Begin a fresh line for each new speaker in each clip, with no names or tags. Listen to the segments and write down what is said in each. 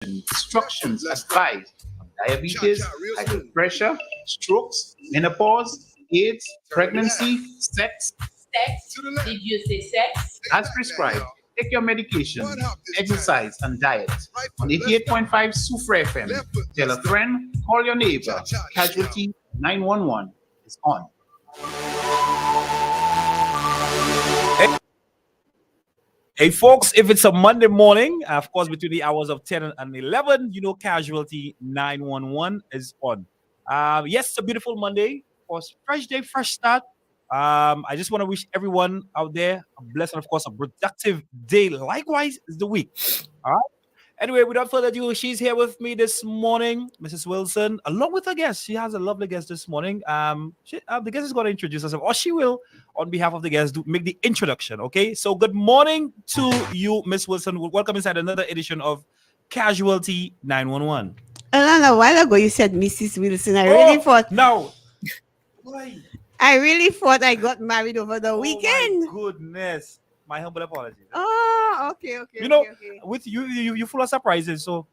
instructions advised on diabetes, high blood pressure, strokes, menopause, AIDS, pregnancy, sex.
Sex? Did you say sex?
As prescribed, take your medication, exercise, and diet. On 88.5 Sufra FM, tell a friend, call your neighbor. Casualty 911 is on.
Hey, folks, if it's a Monday morning, of course, between the hours of 10 and 11, Casualty 911 is on. Yes, it's a beautiful Monday. Of course, fresh day, fresh start. I just want to wish everyone out there a blessed and, of course, a productive day. Likewise, is the week. All right. Anyway, without further ado, she's here with me this morning, Mrs. Wilson, along with her guest. She has a lovely guest this morning. The guest is going to introduce herself, or she will, on behalf of the guest, make the introduction. Okay, so good morning to you, Miss Wilson. Welcome inside another edition of Casualty 911.
A while ago, you said Mrs. Wilson. I really thought.
No.
I really thought I got married over the weekend.
My goodness. My humble apologies.
Oh, okay.
With you full of surprises. So,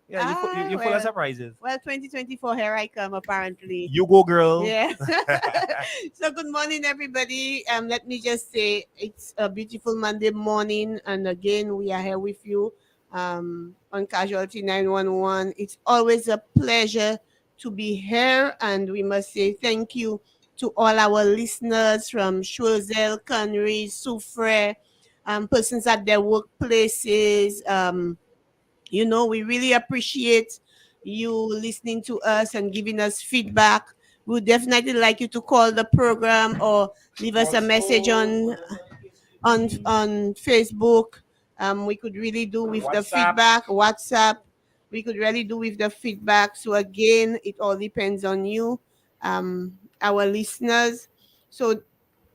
yeah, you're full of surprises.
Well, 2024, here I come, apparently.
You go, girl.
Yeah. So, good morning, everybody. Let me just say it's a beautiful Monday morning. And again, we are here with you on Casualty 911. It's always a pleasure to be here. And we must say thank you to all our listeners from Choiseul, Connery, Soufre, persons at their workplaces. We really appreciate you listening to us and giving us feedback. We would definitely like you to call the program or leave us a message on Facebook. We could really do with the feedback. WhatsApp. We could really do with the feedback. So again, it all depends on you, our listeners. So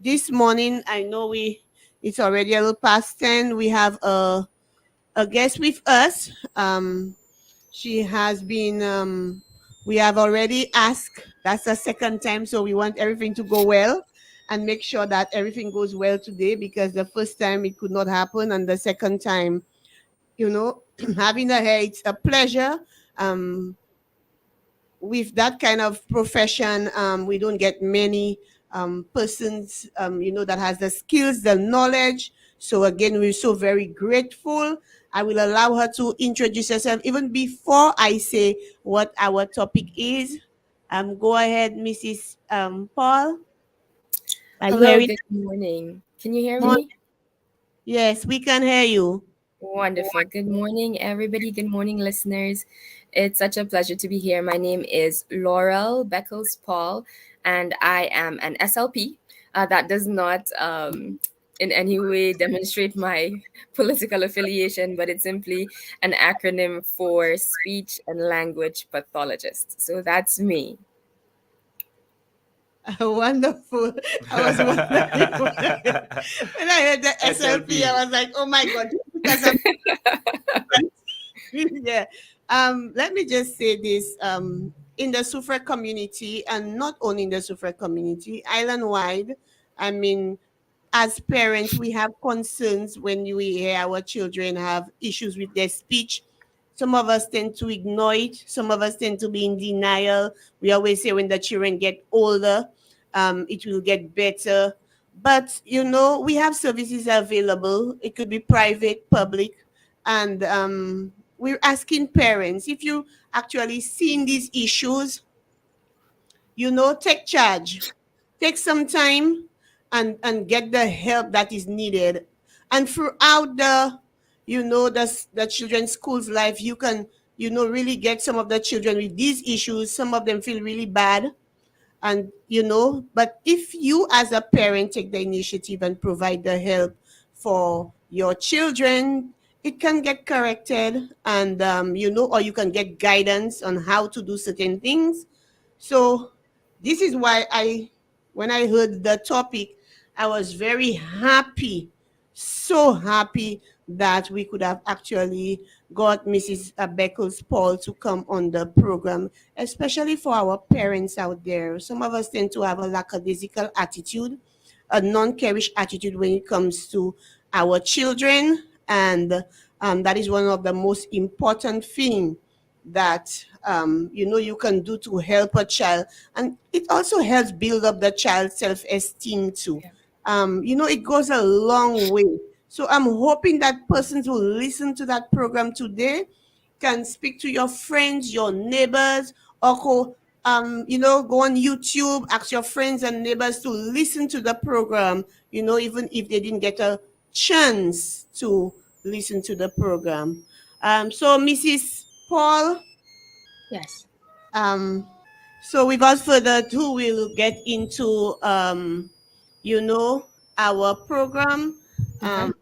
this morning, I know it's already a little past 10. We have a guest with us. She has been, we have already asked, that's the second time, so we want everything to go well and make sure that everything goes well today, because the first time it could not happen, and the second time, having her here, it's a pleasure. With that kind of profession, we don't get many persons, that has the skills, the knowledge. So again, we're so very grateful. I will allow her to introduce herself even before I say what our topic is. Go ahead, Mrs. Paul.
Hello, good morning. Can you hear me?
Yes, we can hear you.
Wonderful. Good morning, everybody. Good morning, listeners. It's such a pleasure to be here. My name is Laurel Beckles Paul, and I am an SLP. That does not in any way demonstrate my political affiliation, but it's simply an acronym for speech and language pathologist. So that's me.
Wonderful. I was wondering when I heard the SLP, I was like, oh my God. Yeah. Let me just say this. In the Soufre community, and not only in the Soufre community, island-wide, as parents, we have concerns when we hear our children have issues with their speech. Some of us tend to ignore it. Some of us tend to be in denial. We always say when the children get older, it will get better. But, we have services available. It could be private, public. And we're asking parents, if you actually seen these issues, take charge. Take some time and get the help that is needed. And throughout the children's school's life, you can, really get some of the children with these issues. Some of them feel really bad. And, but if you as a parent take the initiative and provide the help for your children, it can get corrected and, or you can get guidance on how to do certain things. So this is why when I heard the topic, I was very happy, so happy that we could have actually got Mrs. Beckles Paul to come on the program, especially for our parents out there. Some of us tend to have a lackadaisical attitude, a non-careish attitude when it comes to our children. And That is one of the most important thing that you can do to help a child, and it also helps build up the child's self-esteem too.
Yeah.
It goes a long way. So I'm hoping that persons who listen to that program today can speak to your friends, your neighbors, or go on YouTube, ask your friends and neighbors to listen to the program, even if they didn't get a chance to listen to the program. So Mrs. Paul,
Yes.
um, so without further ado, we'll get into you know, our program.
Okay.
Um,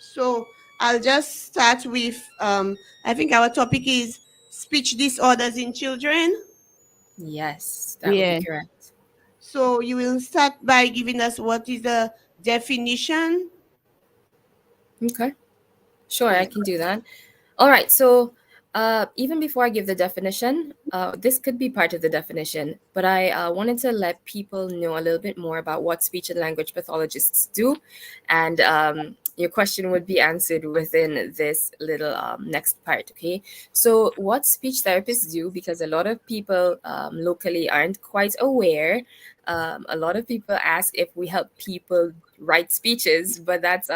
so I'll just start with I think our topic is speech disorders in children.
Yes, that would be
Yeah.
correct.
So you will start by giving us what is the definition.
Okay. Sure, I
Yeah.
can do that. All right. So, even before I give the definition, this could be part of the definition, but I wanted to let people know a little bit more about what speech and language pathologists do, and your question would be answered within this little next part. Okay. So, what speech therapists do, because a lot of people locally aren't quite aware. A lot of people ask if we help people write speeches, but that's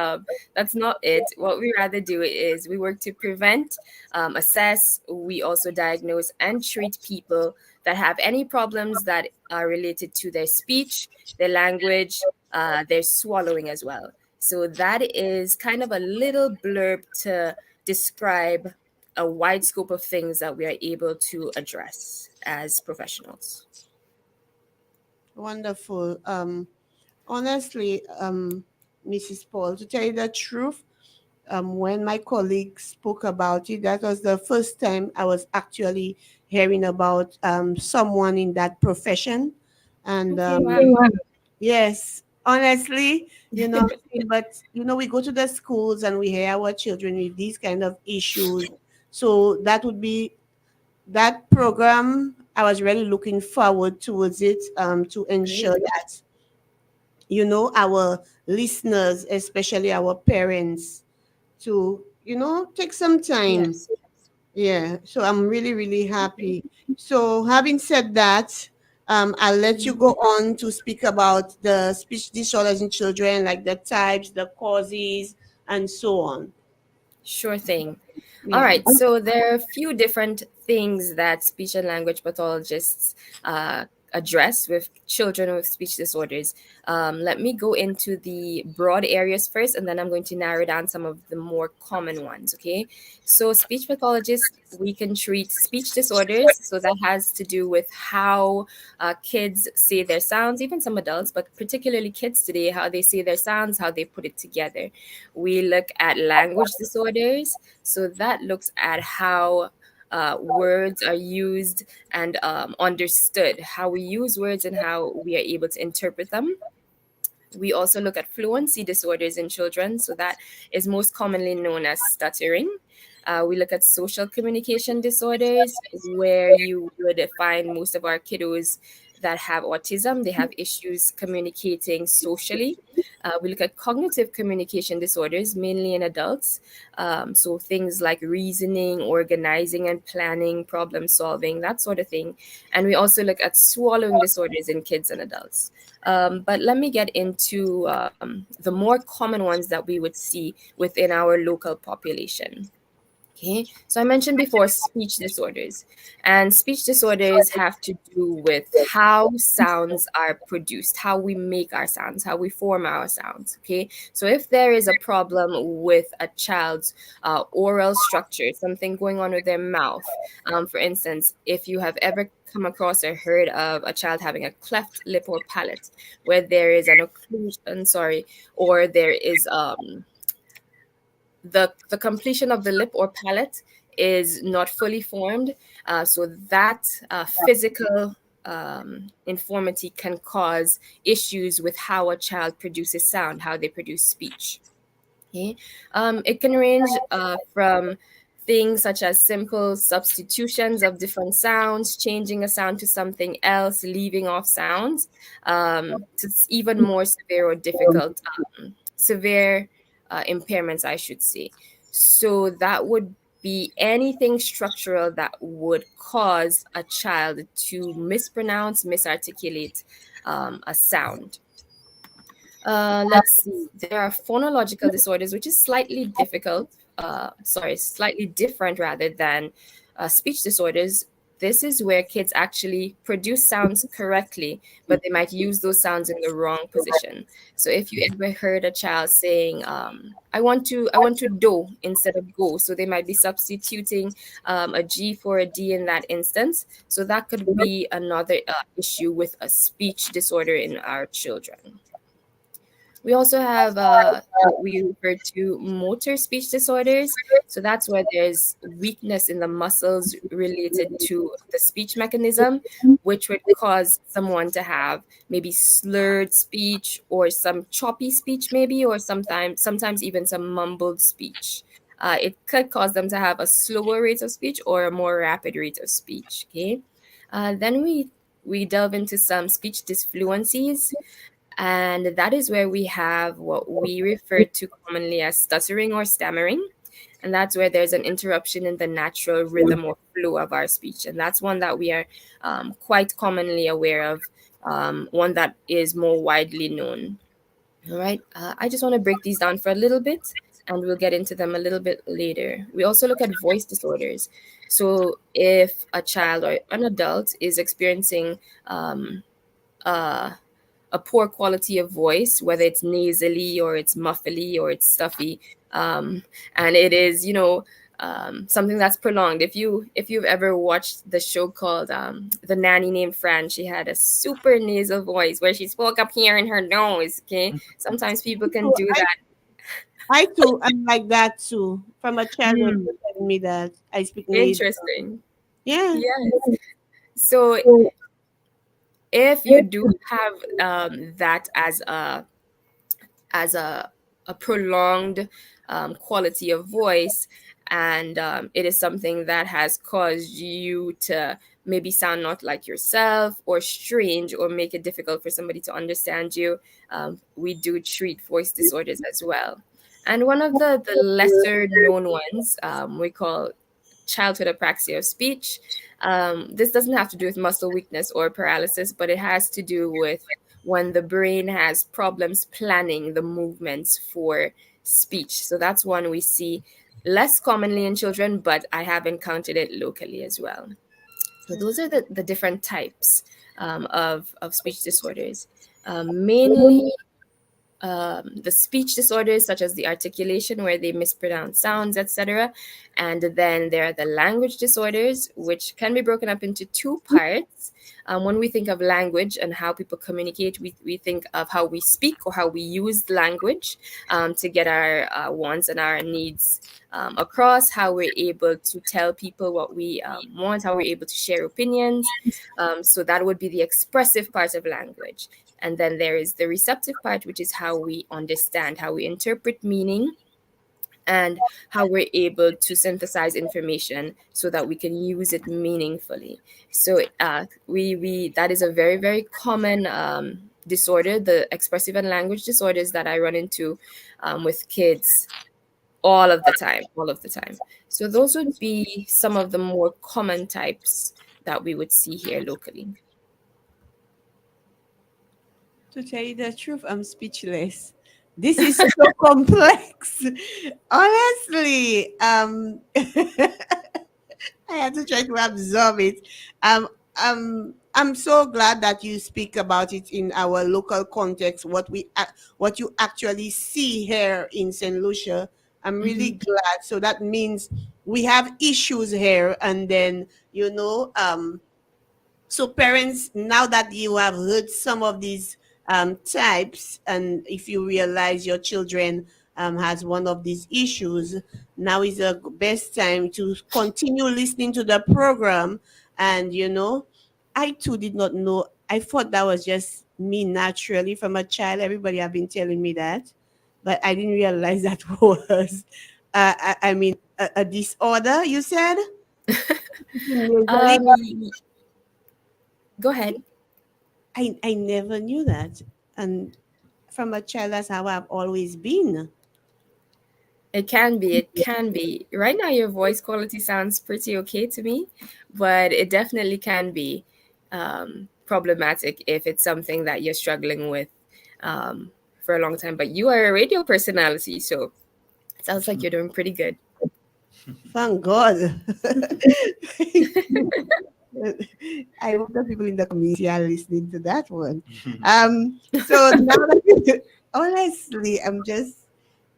not it. What we rather do is we work to prevent, assess, we also diagnose and treat people that have any problems that are related to their speech, their language, their swallowing as well. So that is kind of a little blurb to describe a wide scope of things that we are able to address as professionals.
Wonderful. Honestly, Mrs. Paul, to tell you the truth, when my colleague spoke about it, that was the first time I was actually hearing about someone in that profession. And
Okay, wow.
yes, honestly, but we go to the schools and we hear our children with these kind of issues. So that would be that program. I was really looking forward towards it, to ensure
Great.
that our listeners, especially our parents, to take some time.
Yes.
Yeah, so I'm really really happy. So having said that, I'll let you go on to speak about the speech disorders in children, like the types, the causes, and so on.
Sure thing. All
Yeah.
right, so there are a few different things that speech and language pathologists address with children with speech disorders. Let me go into the broad areas first, and then I'm going to narrow down some of the more common ones. Okay, so speech pathologists, we can treat speech disorders. So that has to do with how kids say their sounds, even some adults, but particularly kids today, how they say their sounds, how they put it together. We look at language disorders. So that looks at how words are used and understood, how we use words and how we are able to interpret them. We also look at fluency disorders in children. So that is most commonly known as stuttering. We look at social communication disorders, where you would find most of our kiddos that have autism, they have issues communicating socially. We look at cognitive communication disorders, mainly in adults. So things like reasoning, organizing and planning, problem solving, that sort of thing. And we also look at swallowing disorders in kids and adults. But let me get into the more common ones that we would see within our local population. Okay, so I mentioned before speech disorders, and speech disorders have to do with how sounds are produced, how we make our sounds, how we form our sounds. Okay, so if there is a problem with a child's oral structure, something going on with their mouth, for instance, if you have ever come across or heard of a child having a cleft lip or palate, where there is an occlusion, sorry, or there is the completion of the lip or palate is not fully formed. So that physical informity can cause issues with how a child produces sound, how they produce speech. Okay. It can range from things such as simple substitutions of different sounds, changing a sound to something else, leaving off sounds, to even more severe or difficult, severe impairments, I should say. So that would be anything structural that would cause a child to mispronounce, misarticulate a sound. Let's see. There are phonological disorders, which is slightly difficult. Slightly different rather than speech disorders. This is where kids actually produce sounds correctly, but they might use those sounds in the wrong position. So if you ever heard a child saying, I want to do" instead of go, so they might be substituting a G for a D in that instance. So that could be another issue with a speech disorder in our children. We also have what we refer to motor speech disorders. So that's where there's weakness in the muscles related to the speech mechanism, which would cause someone to have maybe slurred speech or some choppy speech, maybe, or sometimes even some mumbled speech. It could cause them to have a slower rate of speech or a more rapid rate of speech. Okay, then we delve into some speech disfluencies, and that is where we have what we refer to commonly as stuttering or stammering. And that's where there's an interruption in the natural rhythm or flow of our speech. And that's one that we are quite commonly aware of, one that is more widely known. All right. I just want to break these down for a little bit, and we'll get into them a little bit later. We also look at voice disorders. So if a child or an adult is experiencing uh, a poor quality of voice, whether it's nasally or it's muffly or it's stuffy, and it is, something that's prolonged. If you've ever watched the show called The Nanny Named Fran, she had a super nasal voice where she spoke up here in her nose. Okay, sometimes people can
So
do that.
I too am like that too. From a childhood,
Hmm,
they telling me that I speak nasal.
interesting.
Yeah.
Yes. So if you do have that as a prolonged quality of voice, and it is something that has caused you to maybe sound not like yourself or strange or make it difficult for somebody to understand you, we do treat voice disorders as well. And one of the lesser known ones, we call childhood apraxia of speech. This doesn't have to do with muscle weakness or paralysis, but it has to do with when the brain has problems planning the movements for speech. So that's one we see less commonly in children, but I have encountered it locally as well. So those are the different types of speech disorders. Mainly the speech disorders such as the articulation where they mispronounce sounds, etc. And then there are the language disorders, which can be broken up into two parts. When we think of language and how people communicate, we think of how we speak or how we use language to get our wants and our needs across, how we're able to tell people what we want, how we're able to share opinions. So that would be the expressive part of language. And then there is the receptive part, which is how we understand, how we interpret meaning, and how we're able to synthesize information so that we can use it meaningfully. So we that is a very, very common disorder, the expressive and language disorders that I run into with kids all of the time. So those would be some of the more common types that we would see here locally.
To tell you the truth, I'm speechless. This is so complex. Honestly, I had to try to absorb it. I'm so glad that you speak about it in our local context. What you actually see here in Saint Lucia. I'm really
Mhm.
glad. So that means we have issues here, and then so parents, now that you have heard some of these types, and if you realize your children has one of these issues, now is the best time to continue listening to the program. And I too did not know. I thought that was just me naturally from a child. Everybody have been telling me that, but I didn't realize that was, I mean, a disorder. You said.
um, y- Go ahead.
I never knew that. And from a child, that's how I've always been.
It can be. It can be. Right now, your voice quality sounds pretty okay to me, but it definitely can be problematic if it's something that you're struggling with um, for a long time. But you are a radio personality, so it sounds like you're doing pretty good.
Thank God. I hope the people in the community are listening to that one. So now that honestly,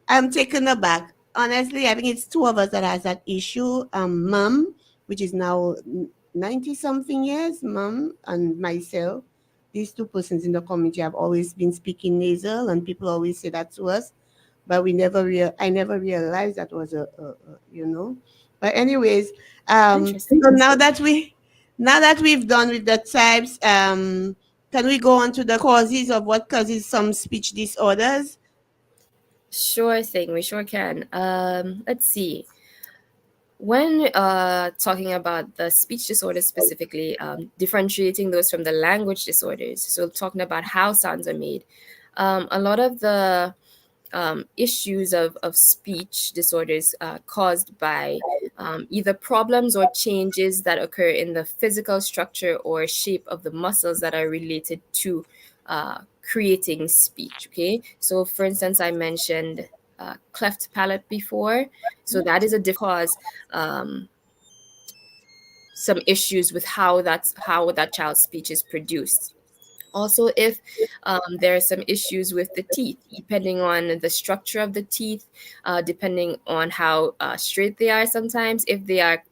I'm taken aback. Honestly, I think it's two of us that has that issue. Mom, which is now 90 something years, mom and myself. These two persons in the community have always been speaking nasal, and people always say that to us, but I never realized that was a. But anyways,
Interesting.
so now that we've done with the types, can we go on to the causes of what causes some speech disorders?
Sure thing. We sure can. Let's see. When talking about the speech disorders specifically, differentiating those from the language disorders, so talking about how sounds are made, a lot of the issues of speech disorders caused by either problems or changes that occur in the physical structure or shape of the muscles that are related to creating speech. Okay, so for instance, I mentioned cleft palate before, so that is a cause some issues with how that child's speech is produced. Also, if there are some issues with the teeth, depending on the structure of the teeth, depending on how straight they are, sometimes if they are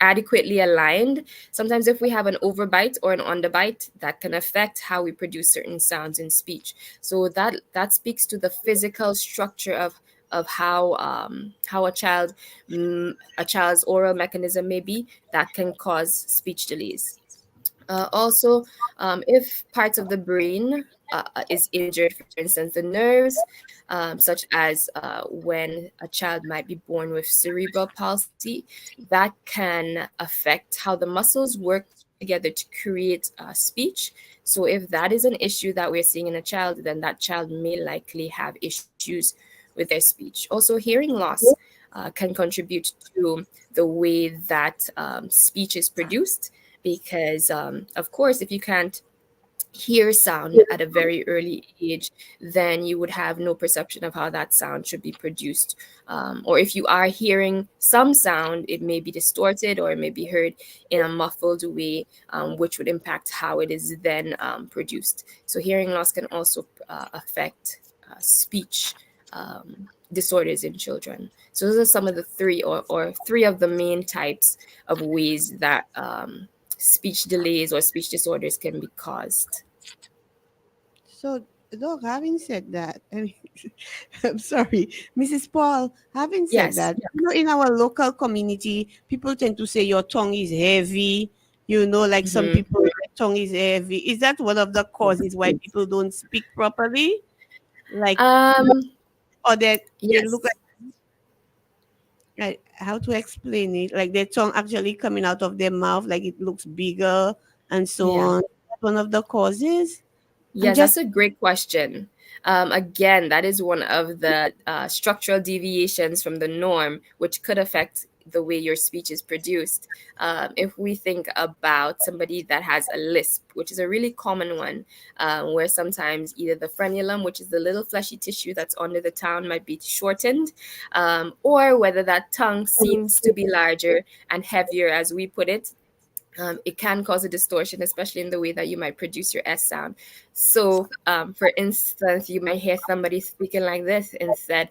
adequately aligned, sometimes if we have an overbite or an underbite, that can affect how we produce certain sounds in speech. So that speaks to the physical structure of how a child's oral mechanism may be that can cause speech delays. Also, if parts of the brain is injured, for instance, the nerves, such as when a child might be born with cerebral palsy, that can affect how the muscles work together to create speech. So, if that is an issue that we're seeing in a child, then that child may likely have issues with their speech. Also, hearing loss can contribute to the way that speech is produced because of course if you can't hear sound at a very early age, then you would have no perception of how that sound should be produced. Or if you are hearing some sound, it may be distorted or it may be heard in a muffled way, which would impact how it is then produced. So hearing loss can also affect speech disorders in children. So those are some of the or three of the main types of ways that speech delays or speech disorders can be caused.
So, Doc, having said that, I mean, I'm sorry, Mrs. Paul, having said
Yes.
that, in our local community, people tend to say your tongue is heavy. Like some
Hmm.
people, their tongue is heavy. Is that one of the causes why people don't speak properly? Like,
Um,
or they look
yes.
like how to explain it? Like their tongue actually coming out of their mouth, like it looks bigger and so
Yeah.
on. That's one of the causes. I'm
Yes,
just
that's a great question. Again, that is one of the structural deviations from the norm, which could affect the way your speech is produced. If we think about somebody that has a lisp, which is a really common one, where sometimes either the frenulum, which is the little fleshy tissue that's under the tongue, might be shortened, or whether that tongue seems to be larger and heavier, as we put it, it can cause a distortion, especially in the way that you might produce your S sound. So, for instance, you might hear somebody speaking like this instead,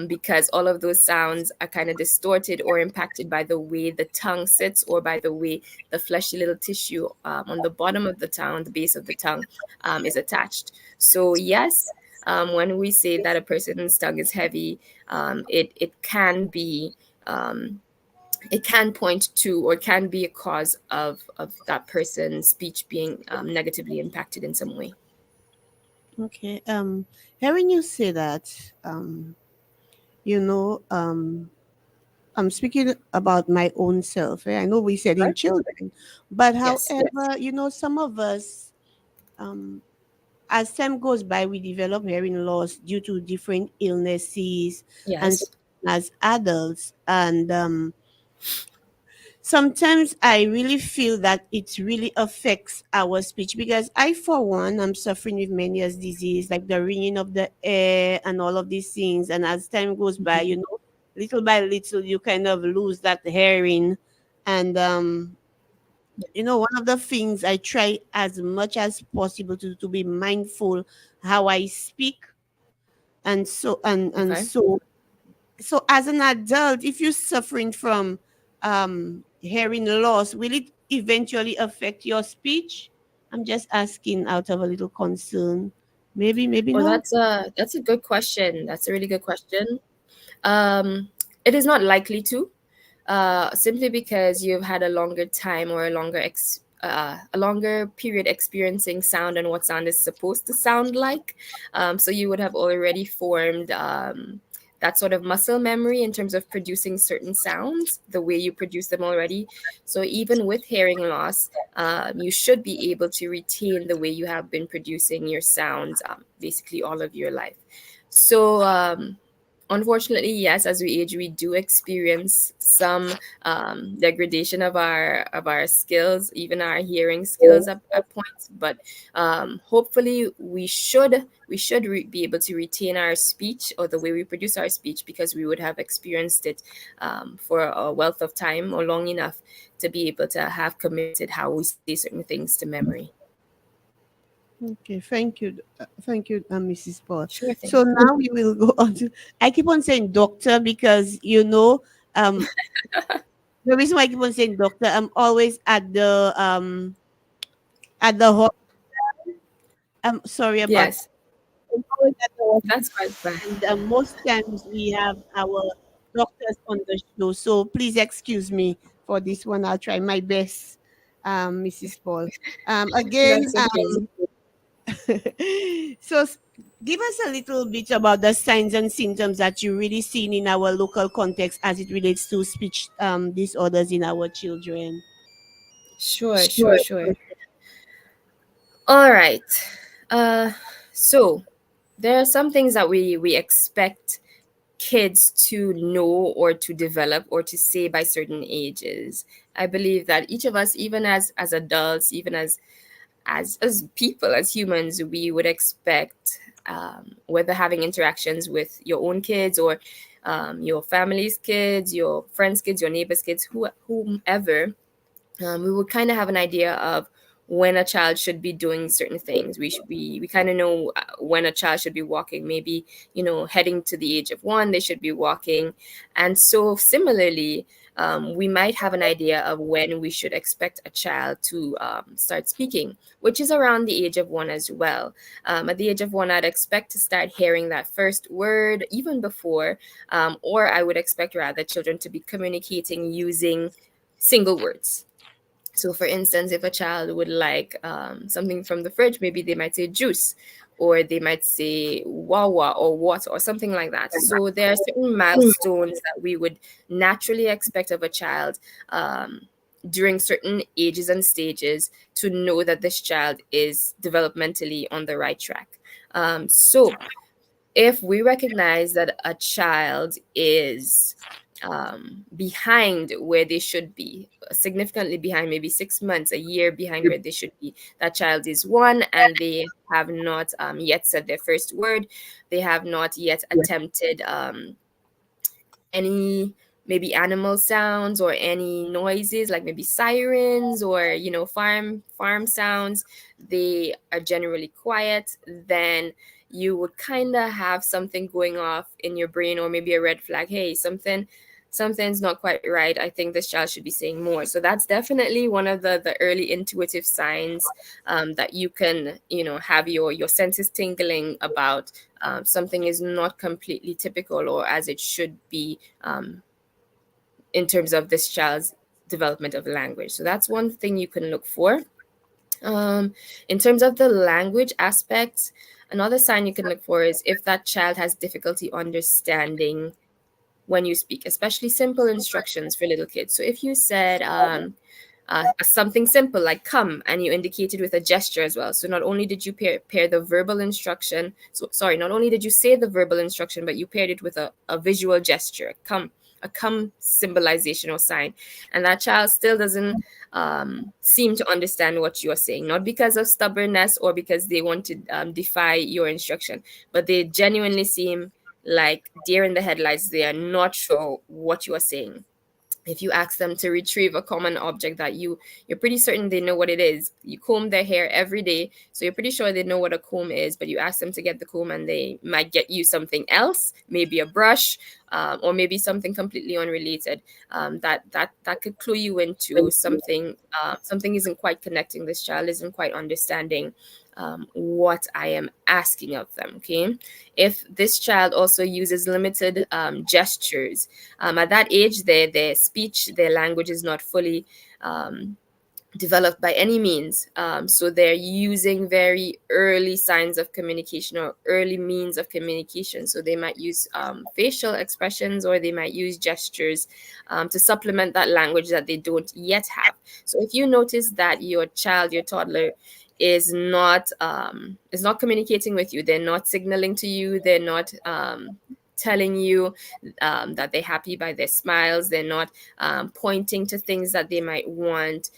because all of those sounds are kind of distorted or impacted by the way the tongue sits or by the way the fleshy little tissue on the bottom of the tongue, the base of the tongue, is attached. So, yes. When we say that a person's tongue is heavy, it can be it can point to or can be a cause of that person's speech being negatively impacted in some way.
okay. Hearing you say that, you know, I'm speaking about my own self. I know we said in
Right?
children, but
Yes.
however, some of us, um, as time goes by, we develop hearing loss due to different illnesses and
Yes.
as adults. And sometimes I really feel that it really affects our speech because I, for one, I'm suffering with Meniere's disease, like the ringing of the air and all of these things. And as time goes by,
Mhm.
little by little, you kind of lose that hearing. And one of the things I try as much as possible to be mindful how I speak, and
Okay.
so as an adult, if you're suffering from hearing loss, will it eventually affect your speech? I'm just asking out of a little concern. Maybe
Well,
no.
that's a good question. That's a really good question. Um, it is not likely to, simply because you've had a longer time or a longer period experiencing sound and what sound is supposed to sound like. So you would have already formed that sort of muscle memory in terms of producing certain sounds, the way you produce them already. So even with hearing loss, you should be able to retain the way you have been producing your sounds basically all of your life. So unfortunately, yes, as we age, we do experience some degradation of our skills, even our hearing skills at points. But hopefully, we should be able to retain our speech or the way we produce our speech because we would have experienced it for a wealth of time or long enough to be able to have committed how we say certain things to memory.
Okay, thank you, Mrs. Paul.
Sure thing.
So now we will go on to. I keep on saying doctor because um, the reason why I keep on saying doctor, I'm always at the ho- I'm sorry about.
Yes,
I'm always at the
that's
hospital,
quite fine.
and most times we have our doctors on the show. So please excuse me for this one. I'll try my best, Mrs. Paul. Again,
That's okay.
so give us a little bit about the signs and symptoms that you really seen in our local context as it relates to speech disorders in our children.
Sure, sure, sure. All right. Uh, so there are some things that we expect kids to know or to develop or to say by certain ages. I believe that each of us, even as adults, even as people, as humans, we would expect whether having interactions with your own kids or your family's kids, your friends' kids, your neighbors' kids, whomever, we would kind of have an idea of when a child should be doing certain things. We kind of know when a child should be walking. Maybe heading to the age of 1, they should be walking, and so similarly. We might have an idea of when we should expect a child to start speaking, which is around the age of 1 as well. At the age of 1, I'd expect to start hearing that first word even before, or I would expect rather children to be communicating using single words. So, for instance, if a child would like something from the fridge, maybe they might say juice, or they might say wawa or water or something like that. So, there are certain milestones that we would naturally expect of a child um, during certain ages and stages to know that this child is developmentally on the right track. So, if we recognize that a child is behind where they should be, significantly behind, maybe 6 months, a year behind where they should be, that child is 1 and they have not yet said their first word, they have not yet attempted any maybe animal sounds or any noises like maybe sirens or farm sounds, they are generally quiet, then you would kind of have something going off in your brain, or maybe a red flag. Hey, something's not quite right. I think this child should be saying more. So that's definitely one of the early intuitive signs that you can have your senses tingling about something is not completely typical or as it should be in terms of this child's development of language. So that's one thing you can look for. In terms of the language aspects, another sign you can look for is if that child has difficulty understanding when you speak, especially simple instructions for little kids. So if you said, something simple like come, and you indicated with a gesture as well. So not only did you pair the verbal instruction, so sorry, not only did you say the verbal instruction, but you paired it with a visual gesture, come, a come symbolization or sign. And that child still doesn't seem to understand what you are saying, not because of stubbornness or because they want to defy your instruction, but they genuinely seem like deer in the headlights. They are not sure what you are saying. If you ask them to retrieve a common object that you're pretty certain they know what it is, you comb their hair every day, so you're pretty sure they know what a comb is, but you ask them to get the comb and they might get you something else, maybe a brush, or maybe something completely unrelated, that could clue you into something. Something isn't quite connecting. This child isn't quite understanding what I am asking of them. Okay, if this child also uses limited gestures, at that age, their speech, their language is not fully developed by any means. So they're using very early signs of communication or early means of communication. So they might use facial expressions, or they might use gestures to supplement that language that they don't yet have. So if you notice that your child, your toddler, is not communicating with you, they're not signaling to you, they're not telling you that they're happy by their smiles, they're not pointing to things that they might want,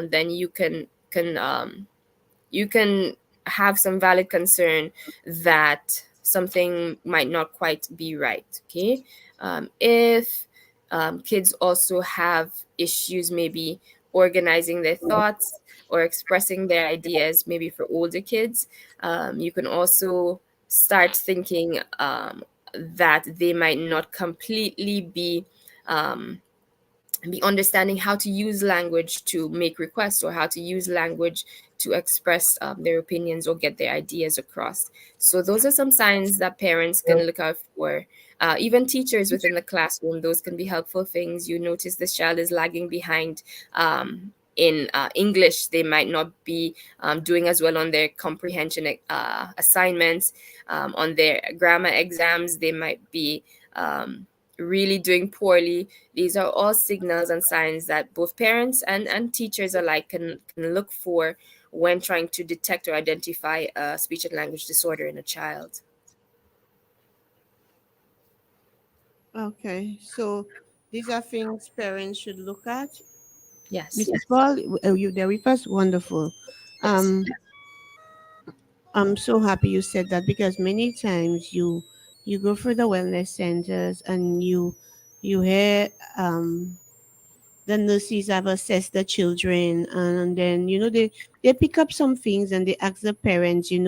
then you can have some valid concern that something might not quite be right. Okay, if kids also have issues, maybe organizing their thoughts or expressing their ideas, maybe for older kids, you can also start thinking that they might not completely be understanding how to use language to make requests, or how to use language to express their opinions or get their ideas across. So those are some signs that parents can look out for. Even teachers within the classroom, those can be helpful things. You notice this child is lagging behind in English. They might not be doing as well on their comprehension assignments, on their grammar exams. They might be really doing poorly. These are all signals and signs that both parents and teachers alike can look for when trying to detect or identify a speech and language disorder in a child.
Okay, so these are things parents should look at.
Yes.
Mrs. Paul, you there with us? Wonderful.
Yes.
I'm so happy you said that, because many times you go through the wellness centers and you hear the nurses have assessed the children, and then they pick up some things and they ask the parents, to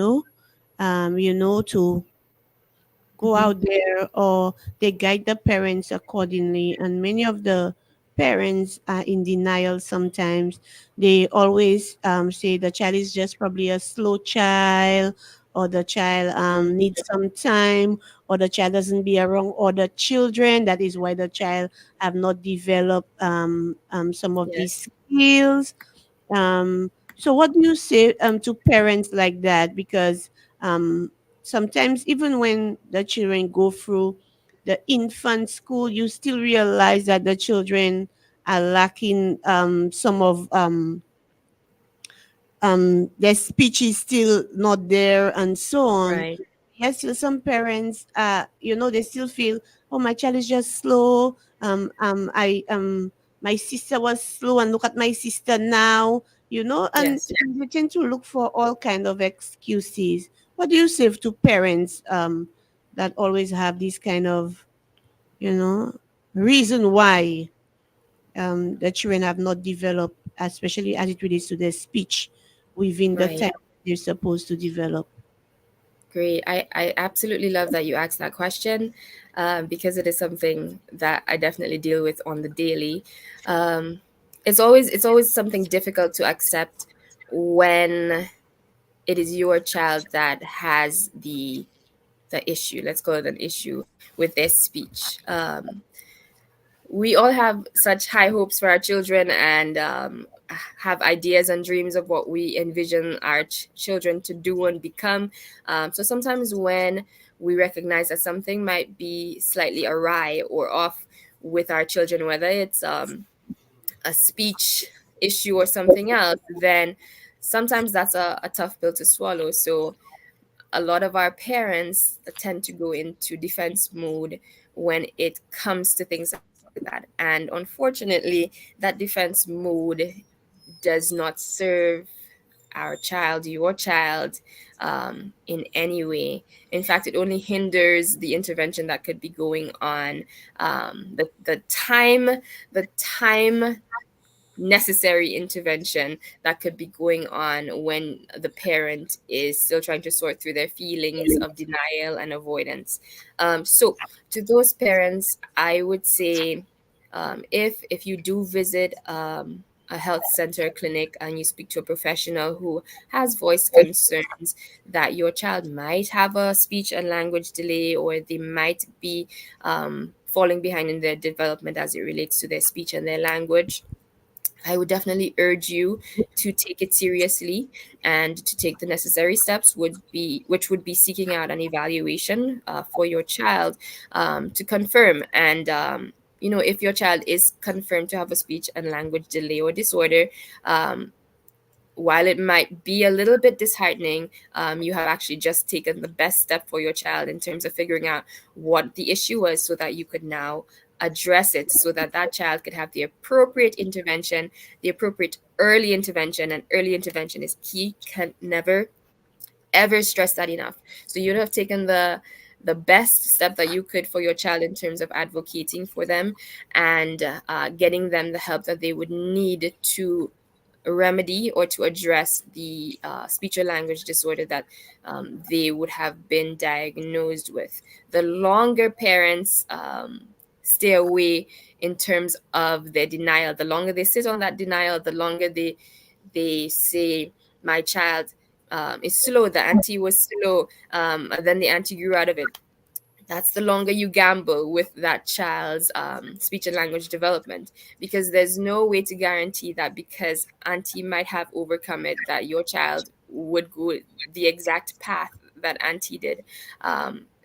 go
Mhm.
out there, or they guide the parents accordingly. And many of the parents are in denial sometimes. They always say the child is just probably a slow child, or the child needs some time, or the child doesn't be around other children. That is why the child have not developed some of
Yes.
these skills. So what do you say to parents like that? Because sometimes even when the children go through the infant school, you still realize that the children are lacking some of their speech is still not there, and so on.
Right.
Yes, so some parents they still feel, oh, my child is just slow. I My sister was slow, and look at my sister now, and
Yes.
they tend to look for all kind of excuses. What do you say to parents that always have this kind of you know reason why the children have not developed, especially as it relates to their speech within the
Right.
time they're supposed to develop?
Great. I absolutely love that you asked that question, because it is something that I definitely deal with on the daily. Um, it's always something difficult to accept when it is your child that has the issue. Let's call it an issue with their speech. We all have such high hopes for our children, and have ideas and dreams of what we envision our children to do and become. So sometimes when we recognize that something might be slightly awry or off with our children, whether it's a speech issue or something else, then sometimes that's a tough pill to swallow. So a lot of our parents tend to go into defense mode when it comes to things like that. And unfortunately, that defense mode does not serve our child, your child, in any way. In fact, it only hinders the intervention that could be going on. The time necessary intervention that could be going on when the parent is still trying to sort through their feelings of denial and avoidance. So, to those parents, I would say, if you do visit a health center, clinic, and you speak to a professional who has voiced concerns that your child might have a speech and language delay, or they might be falling behind in their development as it relates to their speech and their language, I would definitely urge you to take it seriously and to take the necessary steps, which would be seeking out an evaluation for your child, to confirm. And if your child is confirmed to have a speech and language delay or disorder, um, while it might be a little bit disheartening, you have actually just taken the best step for your child in terms of figuring out what the issue was, so that you could now address it, so that that child could have the appropriate intervention, the appropriate early intervention. And early intervention is key. Can never ever stress that enough. So you'd have taken the best step that you could for your child in terms of advocating for them, and getting them the help that they would need to remedy or to address the speech or language disorder that they would have been diagnosed with. The longer parents stay away in terms of their denial, the longer they sit on that denial, the longer they say, my child is slow, the auntie was slow, and then the auntie grew out of it. That's the longer you gamble with that child's speech and language development, because there's no way to guarantee that because auntie might have overcome it, that your child would go the exact path that auntie did.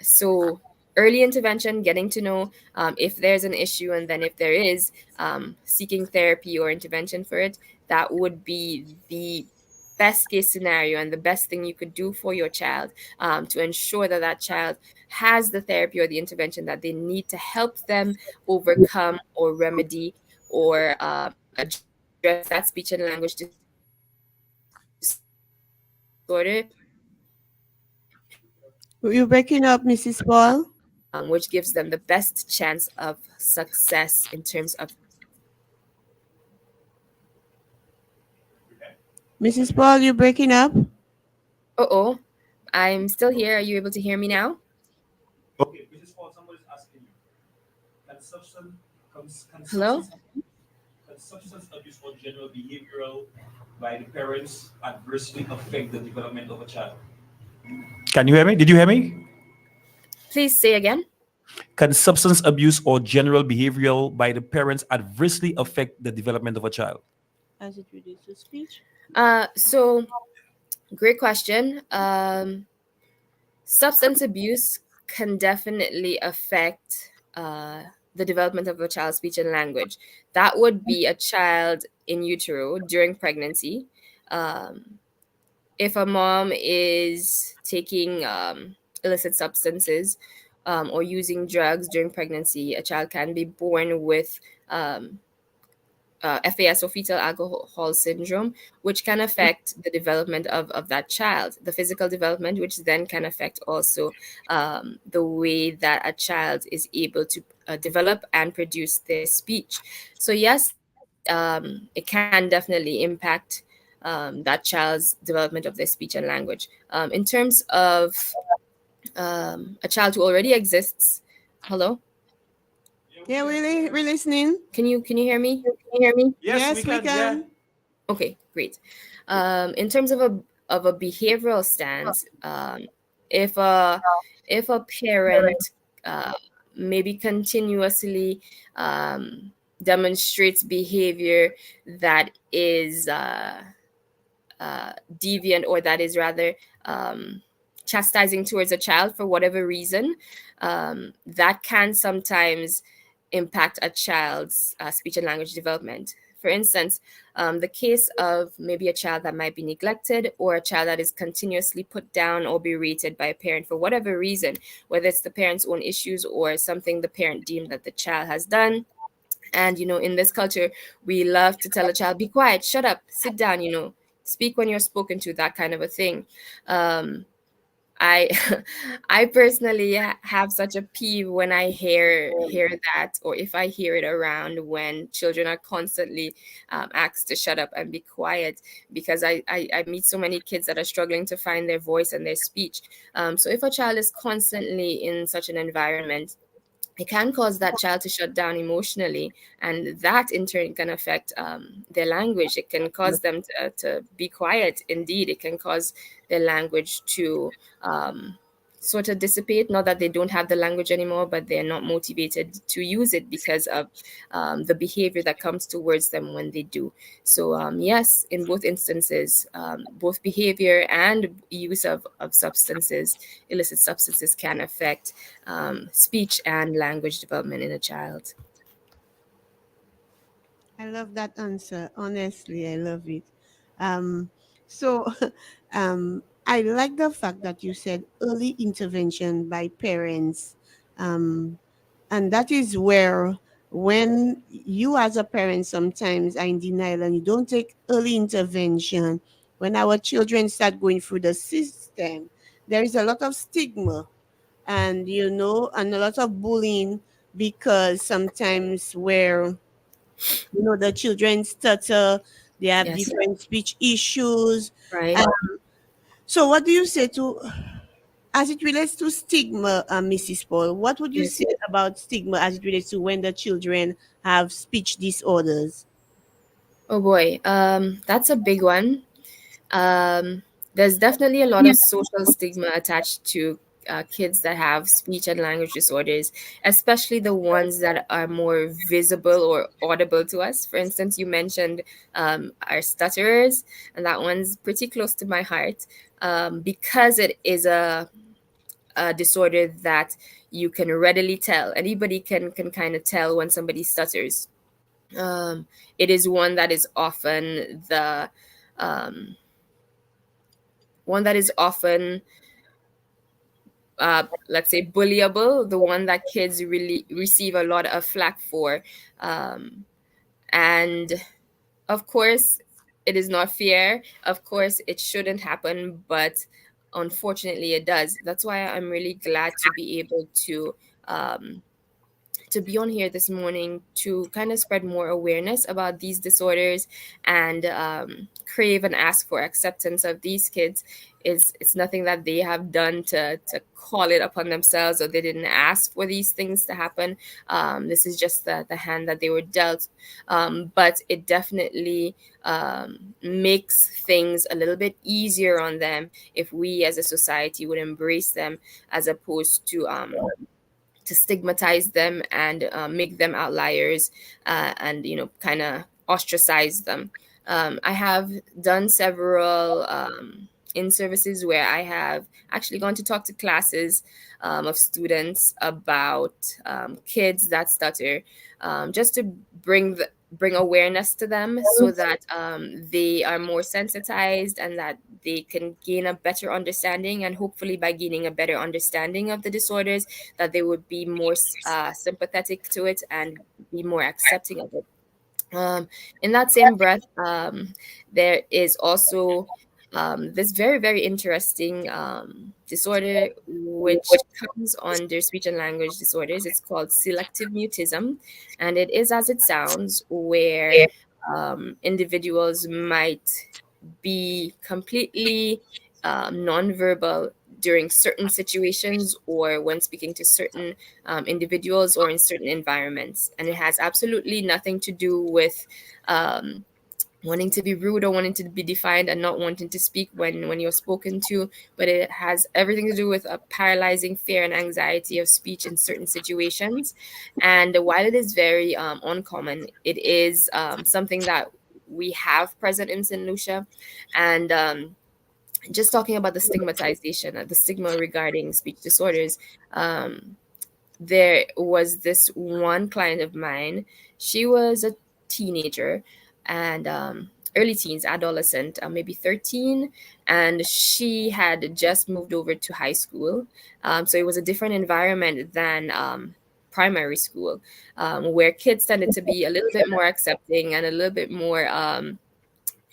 So early intervention, getting to know if there's an issue, and then if there is, seeking therapy or intervention for it, that would be the best case scenario and the best thing you could do for your child, to ensure that that child has the therapy or the intervention that they need to help them overcome or remedy or address that speech and language disorder,
You're breaking up, Mrs. Paul.
which gives them the best chance of success in terms of.
Mrs. Paul, you're breaking up.
Oh, I'm still here. Are you able to hear me now?
Okay, Mrs. Paul, somebody's asking you. Can
Hello?
substance abuse or general behavioral by the parents adversely affect the development of a child? Can you hear me? Did you hear me?
Please say again.
Can substance abuse or general behavioral by the parents adversely affect the development of a child?
As it relates to speech.
So great question. Substance abuse can definitely affect the development of a child's speech and language. That would be a child in utero during pregnancy. Um, if a mom is taking illicit substances, or using drugs during pregnancy, a child can be born with FAS, or fetal alcohol syndrome, which can affect the development of that child, the physical development, which then can affect also the way that a child is able to develop and produce their speech. So, yes, it can definitely impact that child's development of their speech and language. In terms of a child who already exists, hello?
Yeah, we're listening.
Can you hear me?
Yes, we can.
Okay, great. In terms of a behavioral stance, if a if a parent uh, maybe continuously demonstrates behavior that is deviant, or that is rather chastising towards a child for whatever reason, that can sometimes impact a child's speech and language development. For instance, the case of maybe a child that might be neglected, or a child that is continuously put down or berated by a parent for whatever reason, whether it's the parent's own issues or something the parent deemed that the child has done. And, in this culture, we love to tell a child, be quiet, shut up, sit down, speak when you're spoken to, that kind of a thing. I I personally have such a peeve when I hear that, or if I hear it around when children are constantly asked to shut up and be quiet, because I meet so many kids that are struggling to find their voice and their speech. So if a child is constantly in such an environment, it can cause that child to shut down emotionally, and that in turn can affect their language. It can cause them to be quiet. Indeed, it can cause their language to sort of dissipate. Not that they don't have the language anymore, but they're not motivated to use it because of the behavior that comes towards them when they do. So yes, in both instances, both behavior and use of substances, illicit substances, can affect speech and language development in a child.
I love that answer. Honestly, I love it. Um, so, I like the fact that you said early intervention by parents. Um, and that is where, when you as a parent sometimes are in denial and you don't take early intervention, when our children start going through the system, there is a lot of stigma, and and a lot of bullying, because sometimes where the children stutter, they have
Yes.
different speech issues.
Right.
And so what do you say to, as it relates to stigma, Mrs. Paul, what would you
Yes.
say about stigma as it relates to when the children have speech disorders?
Oh boy, that's a big one. Um, there's definitely a lot of social stigma attached to kids that have speech and language disorders, especially the ones that are more visible or audible to us. For instance, you mentioned our stutterers, and that one's pretty close to my heart, because it is a disorder that you can readily tell. Anybody can kind of tell when somebody stutters. Um, it is one that is often the um, one that is often let's say bullyable, the one that kids really receive a lot of flack for. And of course, it is not fair. Of course, it shouldn't happen, but unfortunately, it does. That's why I'm really glad to be able um, to be on here this morning to kind of spread more awareness about these disorders, and crave and ask for acceptance of these kids. It's nothing that they have done to call it upon themselves, or they didn't ask for these things to happen. This is just the hand that they were dealt. But it definitely makes things a little bit easier on them if we as a society would embrace them, as opposed to stigmatize them and make them outliers, and kind of ostracize them. I have done several in services where I have actually gone to talk to classes of students about kids that stutter, just to bring awareness to them, so that they are more sensitized, and that they can gain a better understanding, and hopefully by gaining a better understanding of the disorders, that they would be more sympathetic to it and be more accepting of it. Um, in that same breath, there is also this very, very interesting disorder which comes under speech and language disorders. It's called selective mutism, and it is as it sounds, where individuals might be completely nonverbal during certain situations, or when speaking to certain individuals, or in certain environments. And it has absolutely nothing to do with um, wanting to be rude, or wanting to be defined, and not wanting to speak when you're spoken to, but it has everything to do with a paralyzing fear and anxiety of speech in certain situations. And while it is very uncommon, it is something that we have present in St. Lucia. And just talking about the stigmatization, the stigma regarding speech disorders, um, there was this one client of mine. She was a teenager. and early teens, adolescent, maybe 13. And she had just moved over to high school. So it was a different environment than primary school, where kids tended to be a little bit more accepting and a little bit more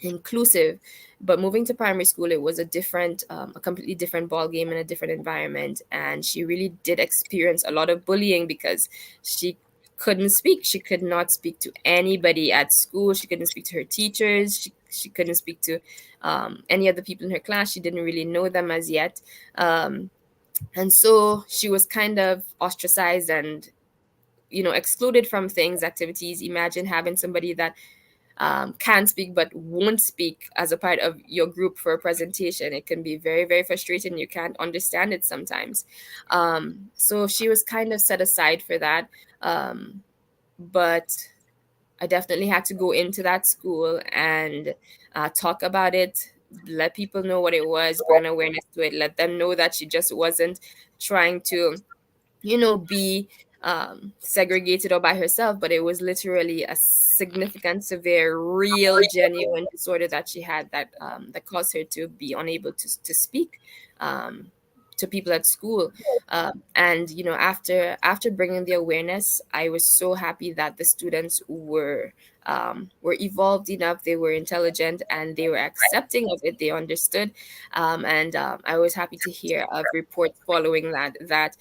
inclusive. But moving to primary school, it was a completely different ball game and a different environment. And she really did experience a lot of bullying because she couldn't speak. She could not speak to anybody at school. She couldn't speak to her teachers. She couldn't speak to any other people in her class. She didn't really know them as yet. And so she was kind of ostracized and, excluded from things, activities. Imagine having somebody that can speak but won't speak as a part of your group for a presentation. It can be very, very frustrating. You can't understand it sometimes. So she was kind of set aside for that. But I definitely had to go into that school and talk about it, let people know what it was, bring awareness to it, let them know that she just wasn't trying to be segregated or by herself, but it was literally a significant, severe, real, genuine disorder that she had that caused her to be unable to speak to people at school. And after bringing the awareness, I was so happy that the students were evolved enough, they were intelligent, and they were accepting of it. They understood, and I was happy to hear of reports following that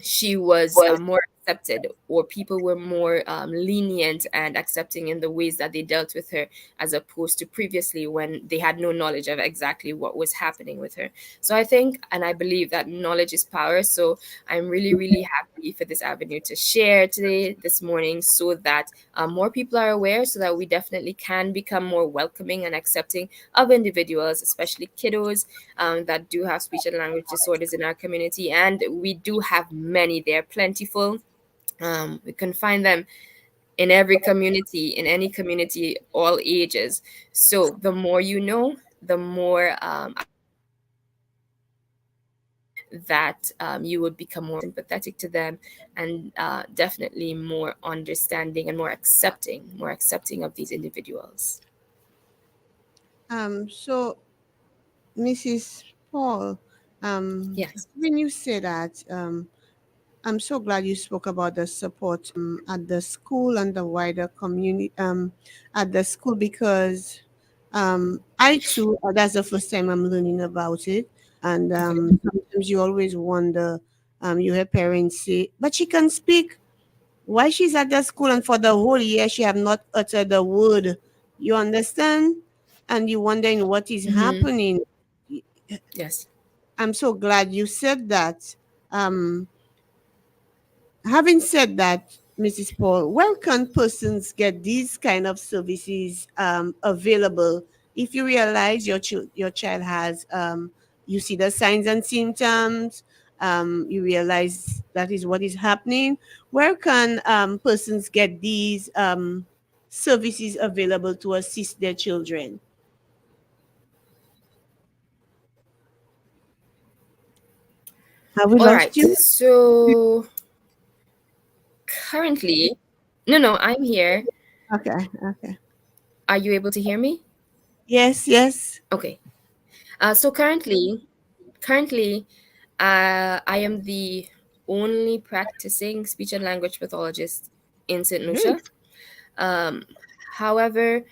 she was more accepted, or people were more lenient and accepting in the ways that they dealt with her, as opposed to previously when they had no knowledge of exactly what was happening with her. So I think and I believe that knowledge is power. So I'm really, really happy for this avenue to share today, this morning, so that more people are aware, so that we definitely can become more welcoming and accepting of individuals, especially kiddos that do have speech and language disorders in our community. And we do have many, they're plentiful. We can find them in every community, in any community, all ages. So the more you know, the more that you would become more sympathetic to them, and definitely more understanding and more accepting of these individuals.
So Mrs. Paul,
Yes.
when you say that, I'm so glad you spoke about the support at the school and the wider community at the school, because I too, that's the first time I'm learning about it. And
Okay.
sometimes you always wonder, you hear parents say, but she can speak. Why she's at the school and for the whole year she have not uttered a word? You understand? And you wondering what is
Mm-hmm.
happening.
Yes.
I'm so glad you said that. Um, Having said that, Mrs. Paul, where can persons get these kind of services available if you realize your child has, you see the signs and symptoms, you realize that is what is happening? Where can persons get these services available to assist their children? Have we
All
lost
right.
you?
So currently, no, I'm here.
Okay, okay.
Are you able to hear me?
Yes, yes.
Okay. So currently, I am the only practicing speech and language pathologist in St. Lucia.
Great.
Um, However,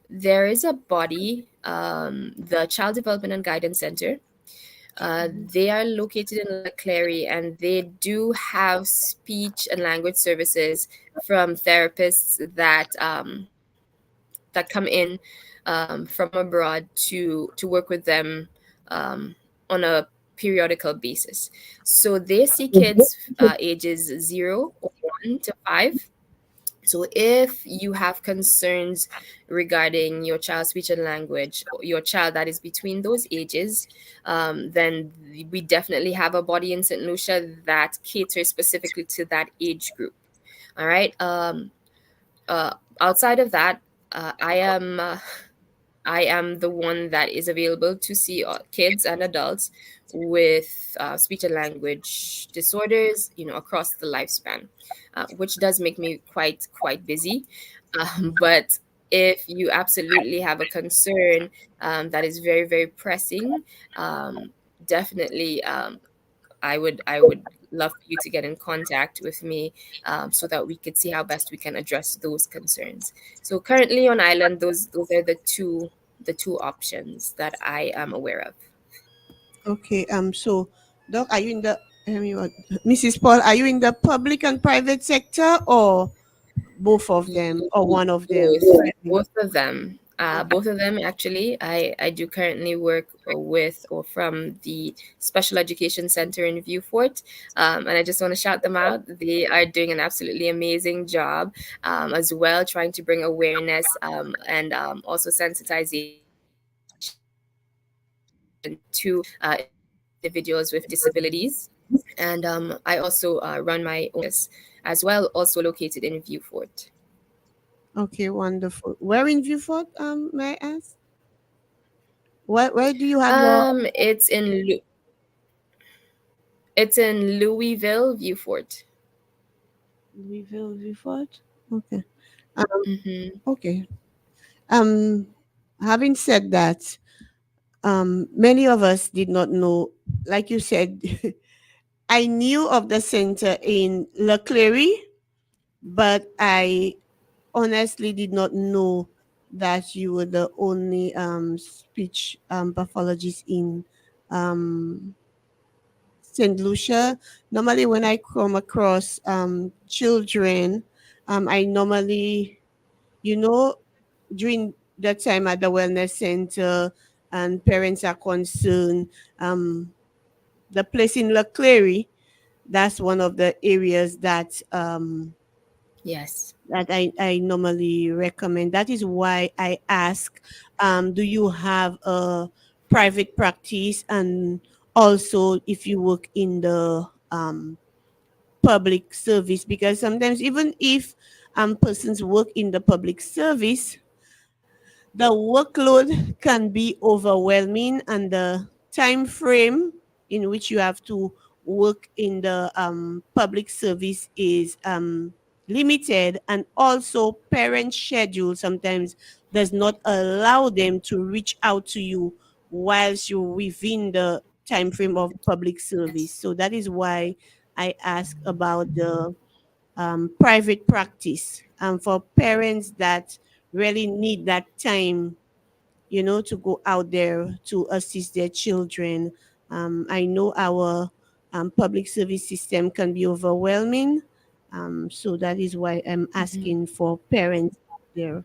there is a body, the Child Development and Guidance Center. They are located in Leclerc, and they do have speech and language services from therapists that come in from abroad to work with them on a periodical basis. So they see kids ages 0 or 1 to 5. So if you have concerns regarding your child's speech and language, or your child that is between those ages, then we definitely have a body in St. Lucia that caters specifically to that age group. All right. Outside of that, I am. I am the one that is available to see kids and adults with speech and language disorders, across the lifespan, which does make me quite busy. But if you absolutely have a concern that is very, very pressing, definitely I would love for you to get in contact with me so that we could see how best we can address those concerns. So currently on island, those are the two options that I am aware of.
Okay. So, Doc, are you in the Mrs. Paul? Are you in the public and private sector, or both of them, or one of them?
Both of them. Both of them actually. I do currently work with or from the Special Education Center in Viewfort, and I just want to shout them out. They are doing an absolutely amazing job as well, trying to bring awareness and also sensitization to individuals with disabilities. And I also run my own as well, also located in Viewfort.
Okay, wonderful. Where in Beaufort? May I ask? Where do you have your
It's in Louisville, Viewfort.
Louisville, Beaufort? Okay. Um,
Mm-hmm.
okay. Um, Having said that, many of us did not know. Like you said, I knew of the center in Leclerc, but I honestly did not know that you were the only speech pathologist in um, St. Lucia. Normally, when I come across children, I normally, you know, during that time at the wellness center and parents are concerned, the place in Leclerc, that's one of the areas
Yes.
that I normally recommend. That is why I ask, do you have a private practice, and also if you work in the public service? Because sometimes even if persons work in the public service, the workload can be overwhelming, and the time frame in which you have to work in the public service is limited, and also parent schedule sometimes does not allow them to reach out to you whilst you're within the time frame of public service. So that is why I ask about the private practice, for parents that really need that time, to go out there to assist their children. I know our public service system can be overwhelming. So that is why I'm
Mm-hmm.
asking for parents out there.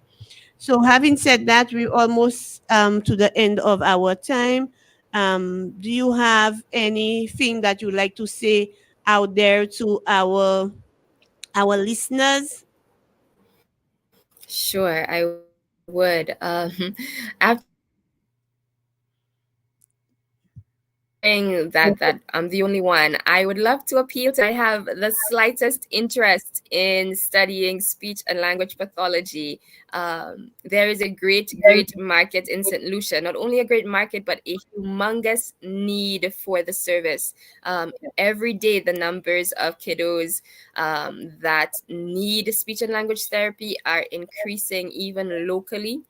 So, having said that, we're almost to the end of our time. Do you have anything that you'd like to say out there to our listeners?
Sure, I would. After hearing that I'm the only one, I would love to appeal to anyone that might have the slightest interest in studying speech and language pathology. There is a great, great market in St. Lucia. Not only a great market, but a humongous need for the service. Every day, the numbers of kiddos that need speech and language therapy are increasing, even locally.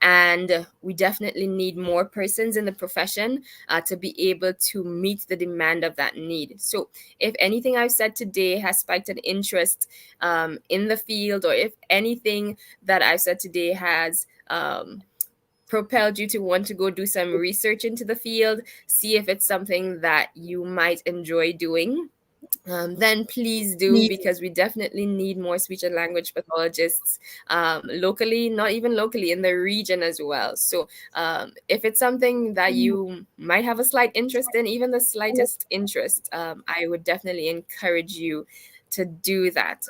And we definitely need more persons in the profession to be able to meet the demand of that need. So, if anything I've said today has spiked an interest in the field, or if anything that I've said today has propelled you to want to go do some research into the field, see if it's something that you might enjoy doing, then please do, because we definitely need more speech and language pathologists locally, not even locally, in the region as well. So if it's something that you might have a slight interest in, even the slightest interest, I would definitely encourage you to do that.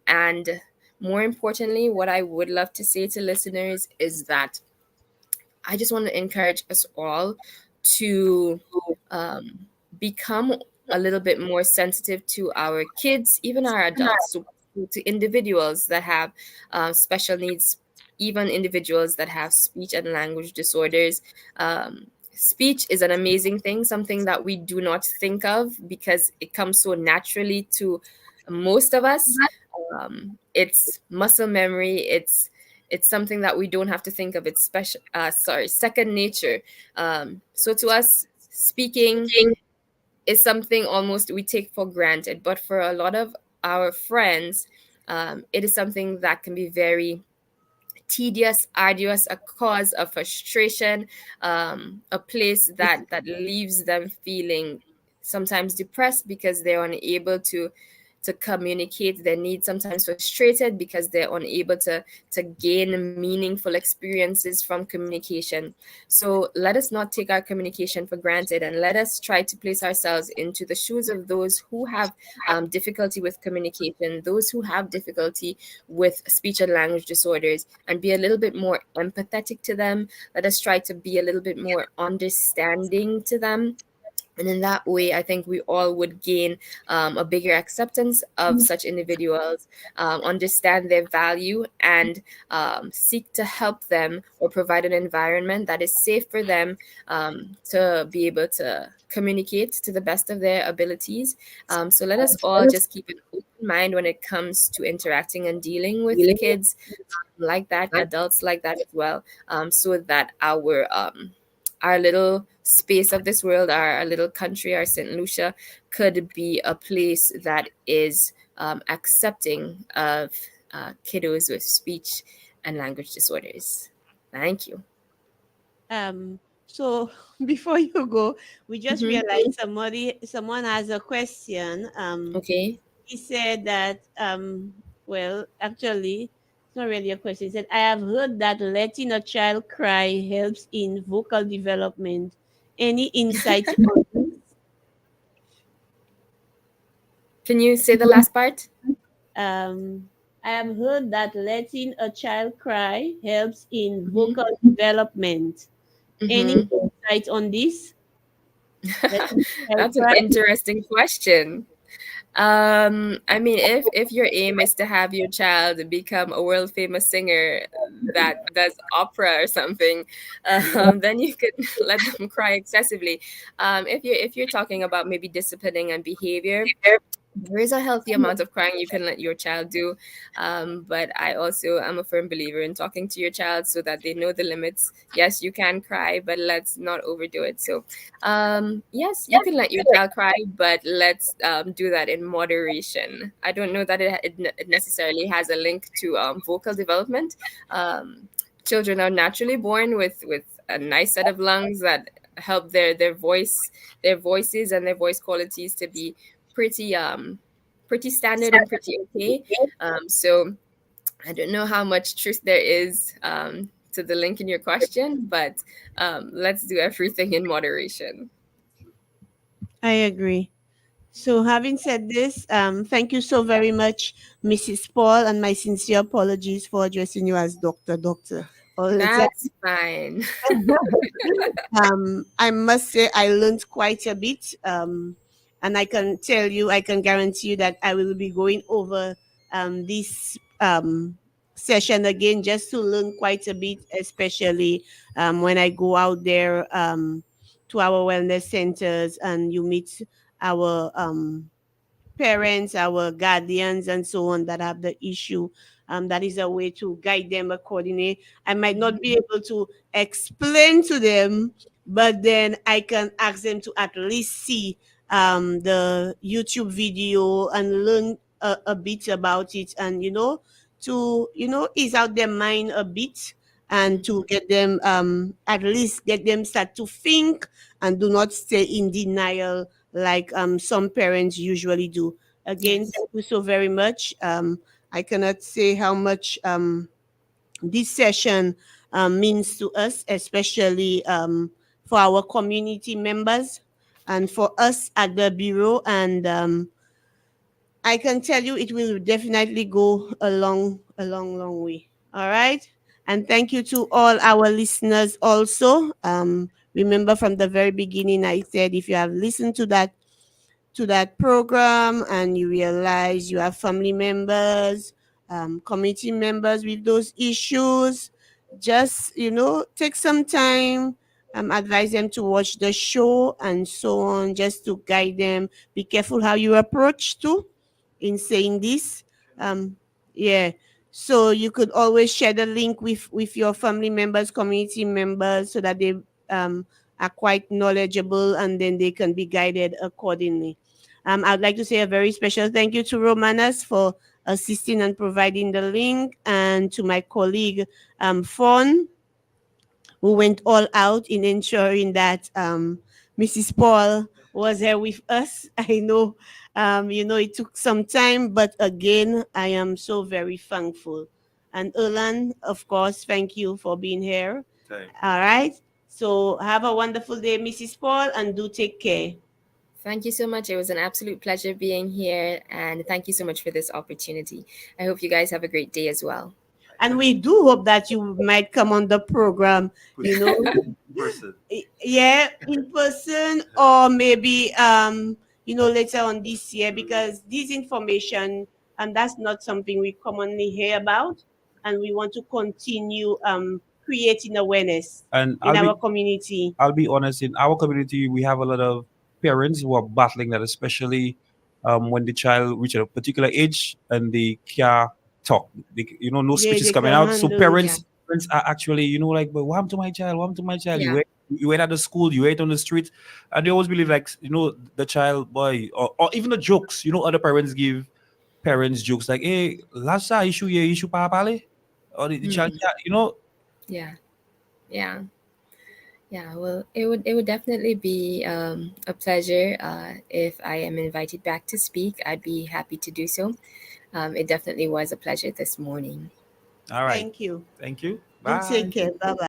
And more importantly, what I would love to say to listeners is that I just want to encourage us all to um, become a little bit more sensitive to our kids, even our adults, to individuals that have special needs, even individuals that have speech and language disorders. Speech is an amazing thing, something that we do not think of because it comes so naturally to most of us. It's muscle memory. it's something that we don't have to think of. It's special, second nature. So to us, speaking is something almost we take for granted, but for a lot of our friends, it is something that can be very tedious, arduous, a cause of frustration, a place that leaves them feeling sometimes depressed because they're unable to communicate their needs, sometimes frustrated because they're unable to gain meaningful experiences from communication. So let us not take our communication for granted, and let us try to place ourselves into the shoes of those who have difficulty with communication, those who have difficulty with speech and language disorders, and be a little bit more empathetic to them. Let us try to be a little bit more understanding to them, and in that way, I think we all would gain a bigger acceptance of such individuals, understand their value, and seek to help them or provide an environment that is safe for them to be able to communicate to the best of their abilities. So let us all just keep an open mind when it comes to interacting and dealing with kids like that, adults like that as well, so that our little space of this world, our little country, our St. Lucia, could be a place that is accepting of kiddos with speech and language disorders. Thank you.
So before you go, we just
Mhm.
realized someone has a question.
Okay.
He said that well, actually, it's not really a question. He said, I have heard that letting a child cry helps in vocal development. Any insight on this?
Can you say the last part?
I have heard that letting a child cry helps in
Mhm.
vocal development. Any
Mhm.
insight on this? Letting a child
That's an
cry?
interesting question. I mean, if your aim is to have your child become a world famous singer that does opera or something, then you could let them cry excessively. If you're talking about maybe disciplining and behavior, there is a healthy amount of crying you can let your child do, but I also am a firm believer in talking to your child so that they know the limits. Yes, you can cry, but let's not overdo it. So yes, you can let your child cry, but let's do that in moderation. I don't know that it necessarily has a link to vocal development. Children are naturally born with a nice set of lungs that help their voices and their voice qualities to be pretty pretty standard and pretty okay. So I don't know how much truth there is to the link in your question, but let's do everything in moderation.
I agree. So, having said this, thank you so very much, Mrs. Paul, and my sincere apologies for addressing you as Doctor all the time.
That's fine.
I must say I learned quite a bit, and I can tell you, I can guarantee you that I will be going over this session again just to learn quite a bit, especially when I go out there to our wellness centers and you meet our parents, our guardians, and so on that have the issue. That is a way to guide them accordingly. I might not be able to explain to them, but then I can ask them to at least see the YouTube video and learn a bit about it, and to ease out their mind a bit, and to get them at least get them start to think and do not stay in denial like some parents usually do. Again,
Yes.
thank you so very much. I cannot say how much this session means to us, especially for our community members and for us at the bureau. And I can tell you it will definitely go long way. All right. And thank you to all our listeners also. Remember from the very beginning, I said if you have listened to that program and you realize you have family members, community members with those issues, just take some time, advise them to watch the show and so on, just to guide them. Be careful how you approach to in saying this. um yeah, So you could always share the link with your family members, community members, so that they um, are quite knowledgeable and then they can be guided accordingly. I'd like to say a very special thank you to Romanas for assisting and providing the link, and to my colleague Fawn, who went all out in ensuring that Mrs. Paul was here with us. I know, it took some time, but again, I am so very thankful. And Erlan, of course, thank you for being here.
Thank
All right. So have a wonderful day, Mrs. Paul, and do take care.
Thank you so much. It was an absolute pleasure being here, and thank you so much for this opportunity. I hope you guys have a great day as well.
And we do hope that you might come on the program,
person.
yeah, in person, or maybe later on this year, because this information, and that's not something we commonly hear about, and we want to continue creating awareness
And
in our community.
I'll be honest, in our community, we have a lot of parents who are battling that, especially when the child reaches a particular age and they can't talk. No speech is
They
coming
can
out. So
handle.
Yeah,
parents are actually, like, but what happened to my child? What happened to my child?
yeah.
You wait at the school, you wait on the street, and they always believe, like, the child, boy, or even the jokes. Other parents give parents jokes like, "Hey, last issue ye issue pa pale," or the child,
Mm,
yeah.
yeah, yeah. Yeah, well, it would definitely be a pleasure if I am invited back to speak. I'd be happy to do so. It definitely was a pleasure this morning.
All right.
Thank you.
Thank you.
Do take
Bye.
care. Bye bye.